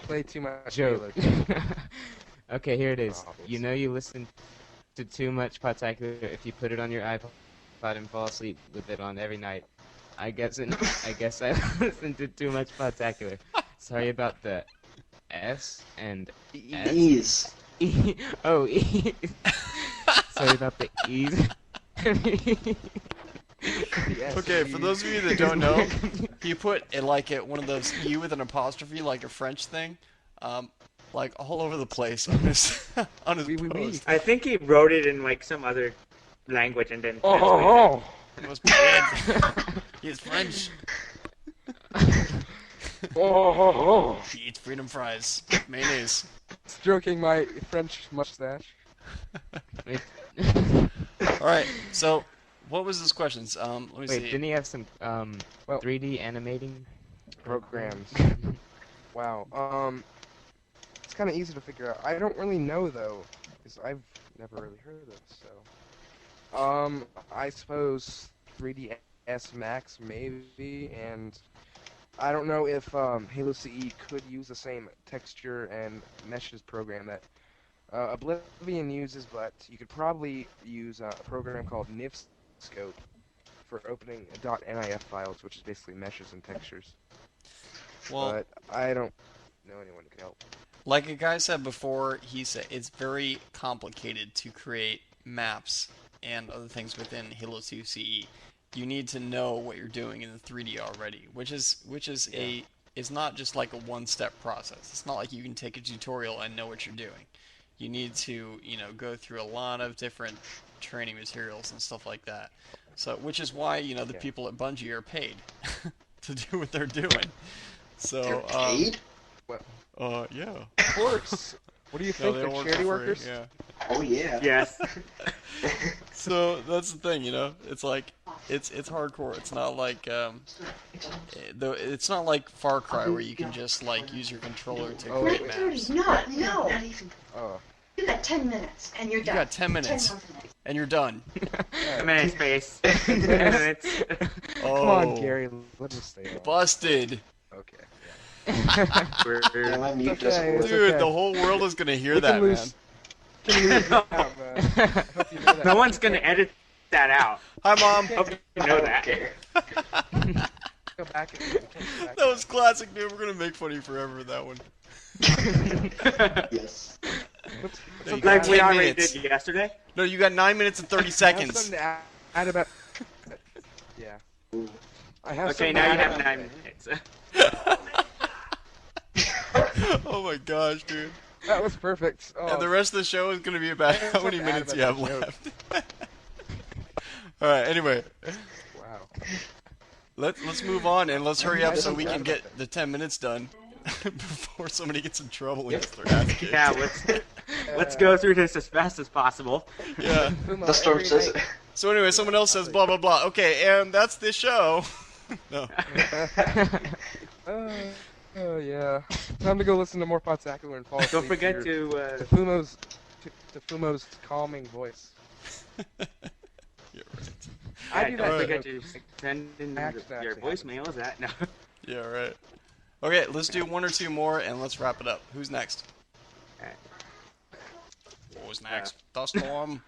Play too much joke. Halo. Okay, here it is. Oh, You know you listen to too much Podtacular if you put it on your iPod and fall asleep with it on every night. I guess I listen to too much Podtacular. Sorry about the S and S. Ease. E. Oh, E. Sorry about the E's. Okay, for those of you that don't know, he put one of those E with an apostrophe, like a French thing, like all over the place on his post. I think he wrote it in like some other language and then. Oh, It was bad. He's French. He eats freedom fries, mayonnaise. Stroking my French mustache. All right, so what was his questions? Let me Wait, see. didn't he have some Well- 3D animating Programs. Wow. It's kind of easy to figure out. I don't really know though, because I've never really heard of this. So, I suppose 3ds Max maybe, and I don't know if Halo CE could use the same texture and meshes program that Oblivion uses, but you could probably use a program called NifScope for opening .nif files, which is basically meshes and textures. Well, But I don't know anyone who can help. like a guy said before, he said it's very complicated to create maps and other things within Halo 2 CE. You need to know what you're doing in the 3D already, which is it's not just like a one-step process. It's not like you can take a tutorial and know what you're doing. You need to, go through a lot of different training materials and stuff like that. So, which is why, the people at Bungie are paid to do what they're doing. So, They're paid? yeah. Of course. What do you think? they They're work charity for free, workers? Yeah. Oh yeah. Yes. So that's the thing, It's like it's hardcore. It's not like it's not like Far Cry where you can just like use your controller to Oh, create wait. maps. No, not even. Oh. You got 10 minutes, and you're You done. got 10 minutes. more minutes. And you're done. A minute's space. Minutes. Oh, Come on, Gary. Let me stay on. busted. Okay. Yeah, my mute Okay, doesn't work. it's Dude, okay. the whole world is gonna hear We that, can man. lose. Can lose now, man. I hope you know that. No one's gonna edit that out. Hi, Mom. Hope you I know don't that. care. Go back and go back. That was classic, dude. We're gonna make fun of you forever with that one. Yes. No, you got Like we 10 already minutes. did yesterday. No, you got 9 minutes and 30 I have seconds. something to add about. Yeah. I have Okay, something now to you add have about 9 that. minutes. Oh my gosh, dude. That was perfect. Oh, And the rest of the show is gonna be about I have how many something to add minutes you have about that left. All right. Anyway, wow. let's move on and let's hurry up so we can something get the 10 minutes done before somebody gets in trouble and gets their ass kicked. Yeah, let's go through this as fast as possible. Yeah. The storm says it. So anyway, someone else says blah blah blah. Okay, and that's the show. No. Oh yeah. Time to go listen to more Podtacular and fall asleep Don't forget to to. Fumo's calming voice. Yeah, right. I do Don't that. forget joke. to send in Accident your actually voicemails. That no. Yeah, right. Okay, let's do one or two more and let's wrap it up. Who's next? Alright. Who's next? The Storm.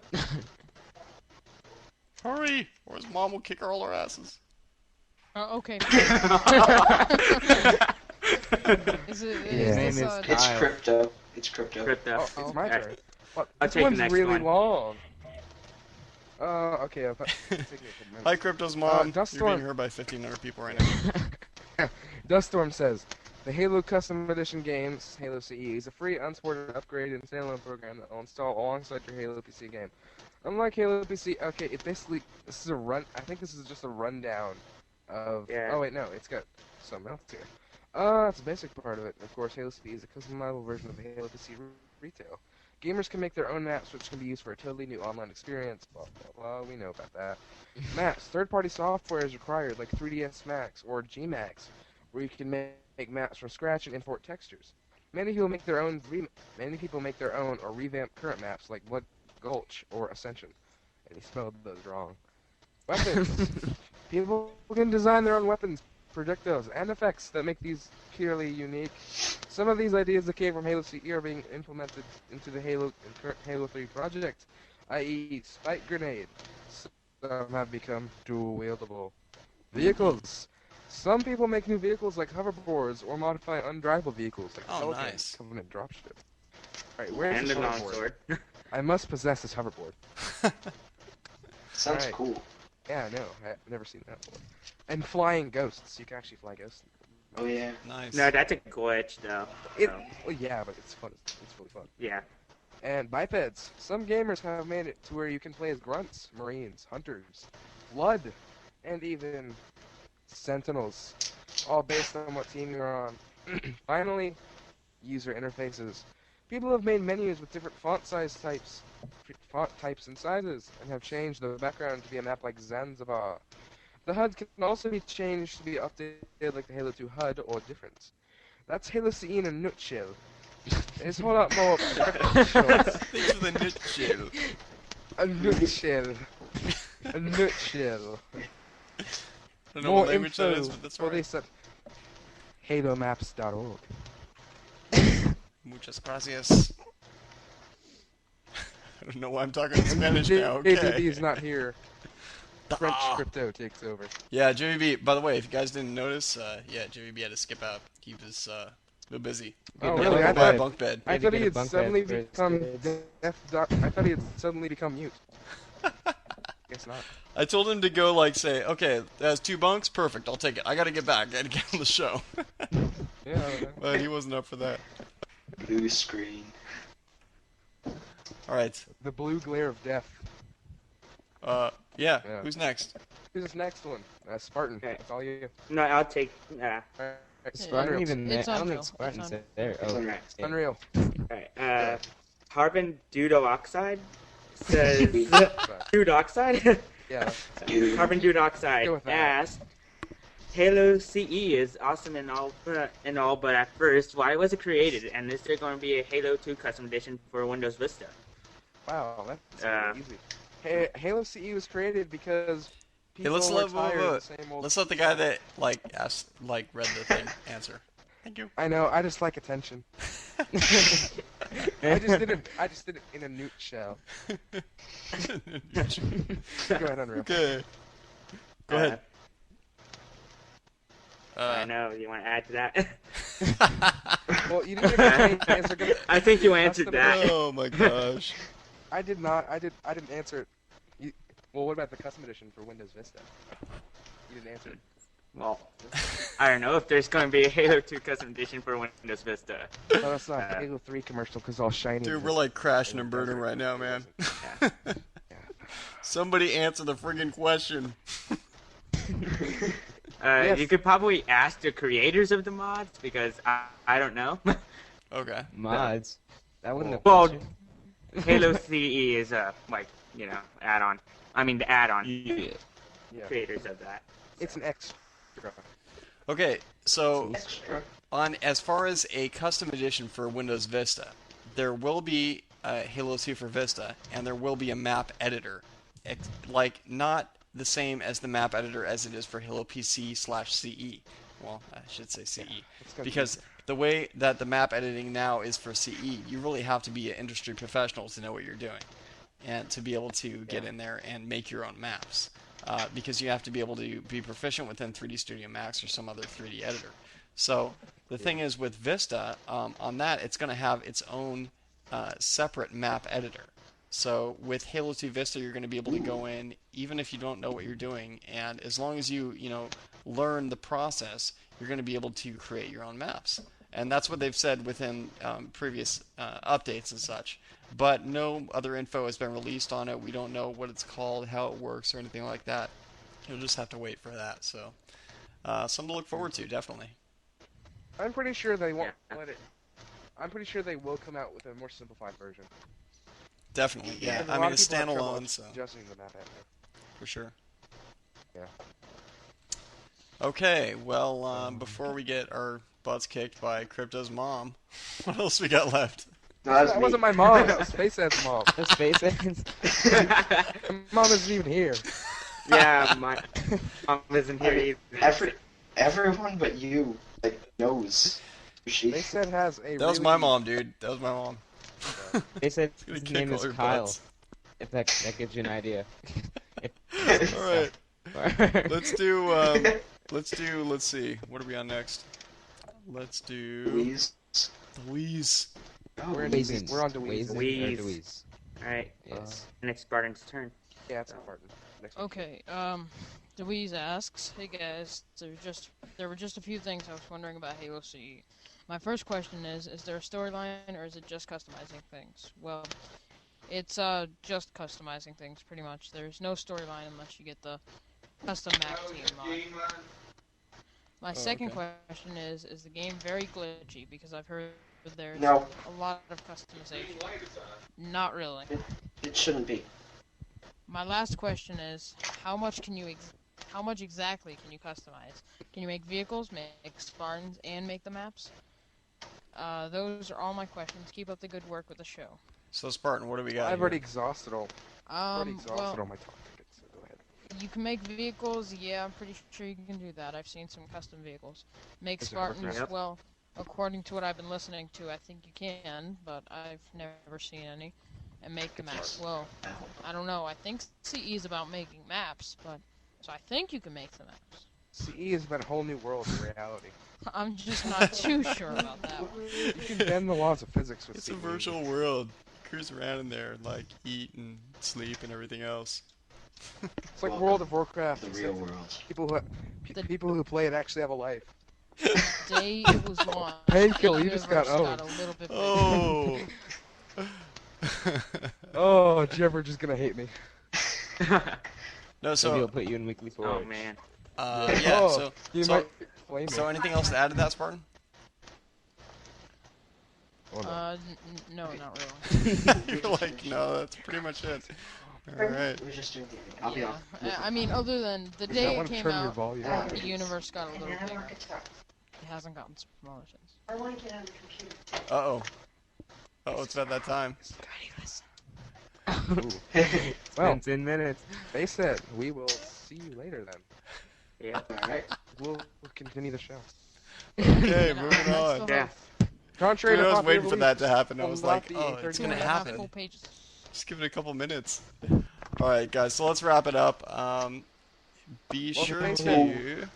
Hurry, or his mom will kick all our asses. Okay. Is Yeah. name saw is it. It's Kyle. crypto. It's crypto. Crypto. Oh, it's my Alright. turn. Well, I'll this take the one's next really one. long. Okay. It's taking a couple Hi, minutes. Crypto's mom. Dust You're being Storm. heard by 1,500 people right now. Duststorm says, the Halo Custom Edition games, Halo CE, is a free, unsupported, upgrade, and standalone program that will install alongside your Halo PC game. Unlike Halo PC, okay, it basically, this is a run, I think this is just a rundown of, oh wait, no, it's got something else here. It's a basic part of it. Of course, Halo CE is a customizable version of Halo PC retail. Gamers can make their own maps, which can be used for a totally new online experience, blah, blah, blah, we know about that. Maps, third-party software is required, like 3ds Max or Gmax, where you can make maps from scratch and import textures. Many people make their own or revamp current maps, like Blood Gulch or Ascension. And he spelled those wrong. Weapons. People can design their own weapons, projectiles, and effects that make these purely unique. Some of these ideas that came from Halo CE are being implemented into the current Halo 3 project, i.e. Spike Grenade. Some have become dual-wieldable. Vehicles. Some people make new vehicles like hoverboards or modify undrivable vehicles like Oh, pelicans, nice. Covenant dropship. Alright, where's And this a hoverboard? longsword. I must possess this hoverboard. Sounds Alright. cool. Yeah, I know. I've never seen that before. And flying ghosts. You can actually fly ghosts. Oh yeah. Nice. No, that's a glitch, though. It, so, well, yeah, but it's fun. It's really fun. yeah. And bipeds. Some gamers have made it to where you can play as grunts, marines, hunters, blood, and even sentinels, all based on what team you're on. Finally, user interfaces. People have made menus with different font types and sizes, and have changed the background to be a map like Zanzibar. The HUD can also be changed to be updated like the Halo 2 HUD or different. That's Halo CE in a nutshell. There's a whole lot more. Thanks for the nutshell. A nutshell. A nutshell. I don't know More what language that info is, but that's for right. this at halomaps.org. Muchas gracias. I don't know why I'm talking in Spanish now. JVB Okay. is not here. French Ah. crypto takes over. Yeah, JVB. By the way, if you guys didn't notice, yeah, JVB had to skip out. He was a bit busy. Oh, He had to really? go I buy a thought- bunk bed. I Had to thought get he a had bunk suddenly bed for his become kids. I thought he had suddenly become mute. Guess not. I told him to go like say, okay, that has 2 bunks, perfect. I'll take it. I gotta get back. I gotta get on the show. Yeah. But he wasn't up for that. Blue screen. All right. The blue glare of death. Yeah. Yeah. Who's next? Who's this next one? Spartan. Okay. That's all you. No, I'll take. Alright, Spartan even there. It's I don't unreal. think Spartan's It's there. It's Oh, unreal. yeah. Unreal. Alright, carbon dude oxide says. Dude oxide? Yeah. Carbon dude oxide Go with that. asked, Halo CE is awesome and all, but at first, why was it created? And is there going to be a Halo 2 custom edition for Windows Vista? Wow, that's Uh, easy. Halo CE was created because Hey, people let's were let tired of the same old. let's let the guy that like asked like read the thing answer. Thank you. I know. I just like attention. I just did it in a nutshell. Go ahead, Unreal. Okay. Go ahead. I know, you want to add to that? Well, you didn't answer. I think you answered that. Oh my gosh. I did not. I didn't answer it. Well, what about the custom edition for Windows Vista? You didn't answer it. Well, I don't know if there's going to be a Halo 2 custom edition for Windows Vista. No, that's not a Halo 3 commercial because all shiny. Dude, we're like crashing and burning right now, man. Somebody answer the friggin' question. Yes. You could probably ask the creators of the mods because I don't know. Okay. Mods. That wouldn't have Well, cost Halo CE is add-on. I mean the add-on you. Yeah. creators of that. It's an extra. Okay, so Extra. on as far as a custom edition for Windows Vista, there will be Halo 2 for Vista, and there will be a map editor. Like, not the same as the map editor as it is for Halo PC/CE. Well, I should say CE. It's gonna Because the way that the map editing now is for CE, you really have to be an industry professional to know what you're doing and to be able to get in there and make your own maps. Because you have to be able to be proficient within 3D Studio Max or some other 3D editor. So The thing is with Vista, on that, it's going to have its own separate map editor. So with Halo 2 Vista, you're going to be able to go in, even if you don't know what you're doing, and as long as you learn the process, you're going to be able to create your own maps. And that's what they've said within previous updates and such. But no other info has been released on it. We don't know what it's called, how it works, or anything like that. You'll just have to wait for that. So something to look forward to, definitely. I'm pretty sure they won't let it. I'm pretty sure they will come out with a more simplified version. Definitely, yeah. Because I mean, lot it's of people have trouble standalone, so adjusting the map editor. for sure. Yeah. Okay, well, before we get our butts kicked by Crypto's mom, what else we got left? No, that was That me. wasn't my mom. That was SpaceX mom. The SpaceX. My mom isn't even here. Yeah, my mom isn't here either. Everyone but you knows who she. SpaceX has a. That was my mom, dude. That was my mom. They said gonna his kick name all is your Kyle. butts. If that gives you an idea. All right, let's do. Let's see. What are we on next? Let's do Louise. Louise. Oh, We're in Louise. Louise. We're on Louise. Louise. Alright, Yes. next Spartan's turn. Yeah, it's Martin. Next week. Okay, Louise asks, "Hey guys, there were just a few things I was wondering about Halo CE. My first question is there a storyline or is it just customizing things?" Well, it's just customizing things pretty much. There's no storyline unless you get the custom map team mod. My second question is the game very glitchy? Because I've heard there's No. a lot of customization. Not really. It shouldn't be. My last question is, how much exactly can you customize? Can you make vehicles, make Spartans, and make the maps? Those are all my questions. Keep up the good work with the show. So Spartan, what do we got? I've here? already exhausted all. all my talk tickets. So go ahead. You can make vehicles, yeah, I'm pretty sure you can do that. I've seen some custom vehicles. Make Is it Spartans, Yep. well, according to what I've been listening to, I think you can, but I've never seen any. And make the maps. Well, I don't know. I think CE is about making maps, but so I think you can make the maps. CE is about a whole new world of reality. I'm just not too sure about that one. You can bend the laws of physics with It's CE. a virtual world. Cruise around in there, like eat and sleep and everything else. It's like World of Warcraft. The except real world. People who play it actually have a life. The day it was launched, Painkiller, the you just got universe owned. a little bit bigger. Oh. Oh, Jeffrey's just gonna hate me. No, Maybe so I'll put you in weekly Oh forward. man. yeah. Oh, you So might flame me. so anything else to add to that, Spartan? Oh, no. No, not really. You're like, no, that's pretty much it. All right. We're just doing the I'll be Yeah. off. I mean, other than the You might day it want to came turn your out, volume. the universe got a little And I bigger. want guitar. It hasn't gotten smaller since. I want to get on the computer. Uh-oh. Uh-oh, it's about that time. Well, Been 10 minutes. face it. We will see you later then. Yeah. Alright. We'll continue the show. Okay, And I moving still on. have Yeah. Contrary Dude, to I was popular waiting for that to happen. I will was not like, be oh, a it's 13 gonna and a half happen. full pages. Just give it a couple minutes. All right, guys. So let's wrap it up. Be Well, sure thank to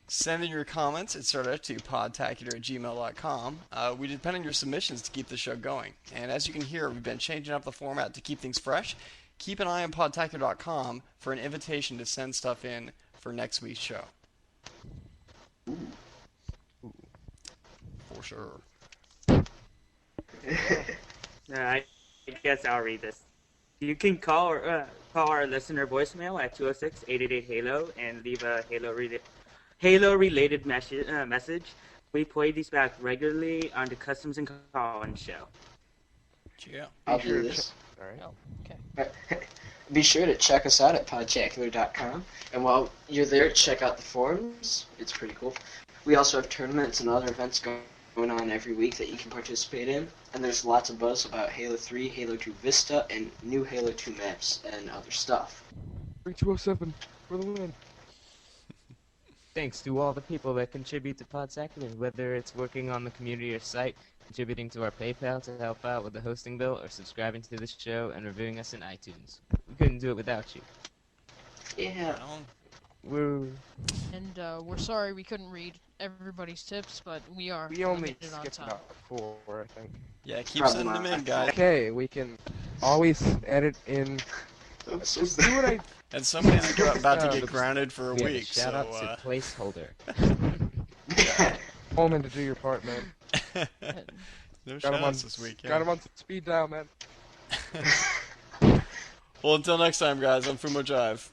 send in your comments, etc., to podtacular@gmail.com. We depend on your submissions to keep the show going. And as you can hear, we've been changing up the format to keep things fresh. Keep an eye on podtacular.com for an invitation to send stuff in for next week's show. For sure. I guess I'll read this. You can call our listener voicemail at 206-888-HALO and leave a Halo-related message. We play these back regularly on the Customs and Collins show. Yeah. I'll do this. Alright. Oh, okay. Be sure to check us out at podtacular.com. And while you're there, check out the forums. It's pretty cool. We also have tournaments and other events going on every week that you can participate in. And there's lots of buzz about Halo 3, Halo 2 Vista, and new Halo 2 maps and other stuff. 3207 for the win. Thanks to all the people that contribute to Podtacular, whether it's working on the community or site, contributing to our PayPal to help out with the hosting bill, or subscribing to this show and reviewing us in iTunes. We couldn't do it without you. Yeah. Right on. Woo. And we're sorry we couldn't read everybody's tips, but we are We only limited on skipped time. about 4, I think. Yeah, keep Probably sending them not. in, guys. Okay, we can always edit in. Just do what I. And somebody's about to get Yeah. grounded for a We have a week, shout so out to placeholder. Coleman to do your part, man. no Got him on shoutouts this week. Yeah. Got him on speed dial, man. Well, until next time, guys, I'm Fumo Jive.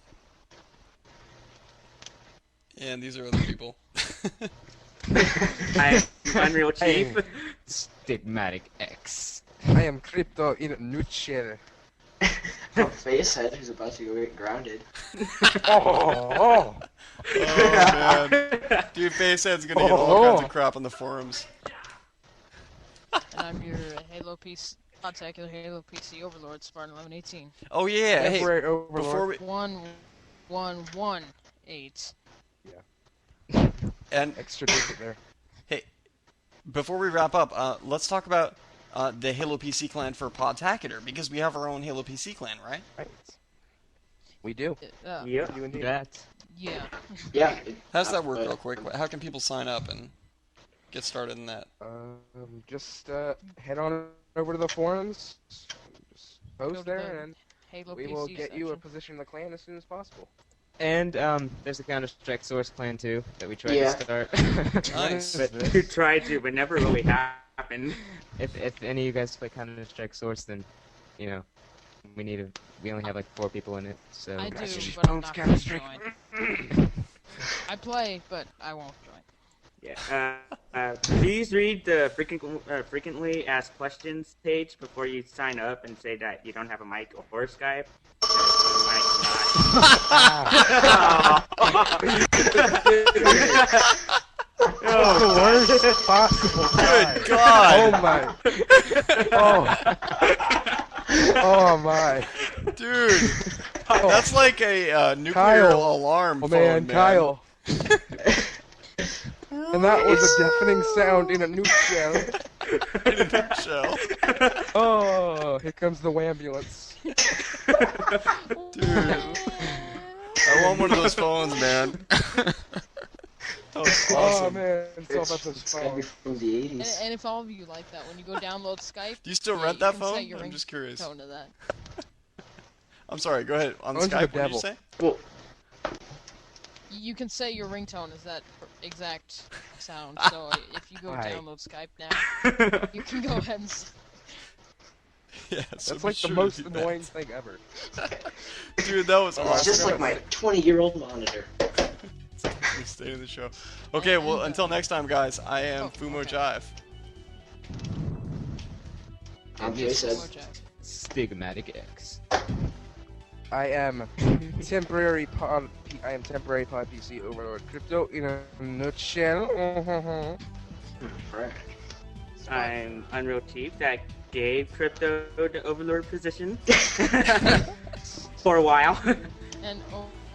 And these are other people. I'm Unreal Chief. Stigmatic X. I am crypto in a nutshell. I'm Facehead, who's about to go get grounded. Oh, Oh, man. Dude, Facehead's gonna get all kinds of crap on the forums. And I'm your Halo PC, Podtacular Halo PC Overlord, Spartan 1118. Oh, yeah. Hey, Temporary overlord. before we... 1118. And Extra digit there. hey, before we wrap up, let's talk about the Halo PC clan for Podtacular, because we have our own Halo PC clan, right? Right. We do. Yep. You indeed. That. Yeah. Yeah. How's that work real quick? How can people sign up and get started in that? Just head on over to the forums, just Go post to there, the and Halo we PC will get you a section. position in the clan as soon as possible. And there's a Counter-Strike Source clan too that we tried Yeah. to start. Nice. What is But this? you tried to, but never really happened. if any of you guys play Counter-Strike Source, then you know we only have like 4 people in it, so I do, Chief but I'm Bones not going to Counter-Strike. join. I play, but I won't join. Yeah. Please read the frequently asked questions page before you sign up and say that you don't have a mic or Skype. Oh, the worst possible time. Good God! Oh my. Oh my. Dude, that's like a nuclear Kyle. alarm Oh phone, man, Kyle. And that was a deafening sound in a nutshell. In a nutshell. Oh, here comes the ambulance. Dude, I want one of those phones, man. That was Oh awesome. man, it's all about those It's gotta be phones. from the 80s. And if all of you like that, when you go download Skype, Do you still yeah, rent you that can set phone? your I'm just curious. ringtone to that. I'm sorry, go ahead. On Phones are the Skype, what did you devil. say? Well, You can set your ringtone as that exact sound. So if you go Right. download Skype now, you can go ahead and. Yeah, so That's be like sure the to most do that. annoying thing ever. Dude, that was it's awesome. just like my 20-year-old monitor. We stayed in the show. Okay, well, until next time, guys, I am Oh, Fumo okay. Jive. I'm Yes. Facehead. Stigmatic X. I am temporary pod PC overlord crypto in a nutshell. Frag. I'm Unreal Chief that gave Crypto the Overlord position for a while. And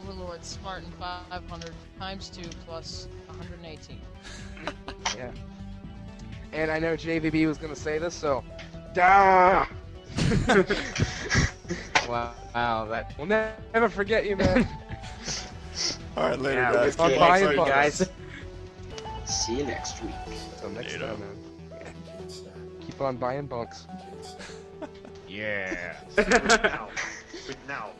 Overlord Spartan 500 times 2 plus 118. Yeah. And I know JVB was gonna say this, so. Duh! Wow, that. We'll never forget you, man. All right, later, Yeah, guys. we'll Keep see you on next fighting, week, guys. See you next week. Till next Later. time, man. Keep on buying bunks. Yeah. Now. Now.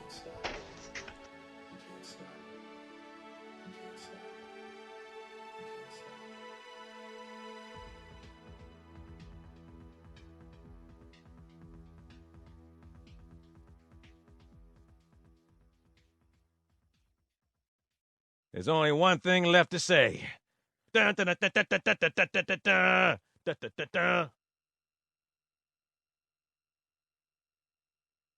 There's only one thing left to say. Dun, dun, dun, dun, dun, dun, dun, dun, dun, dun, dun, dun, dun, dun, dun.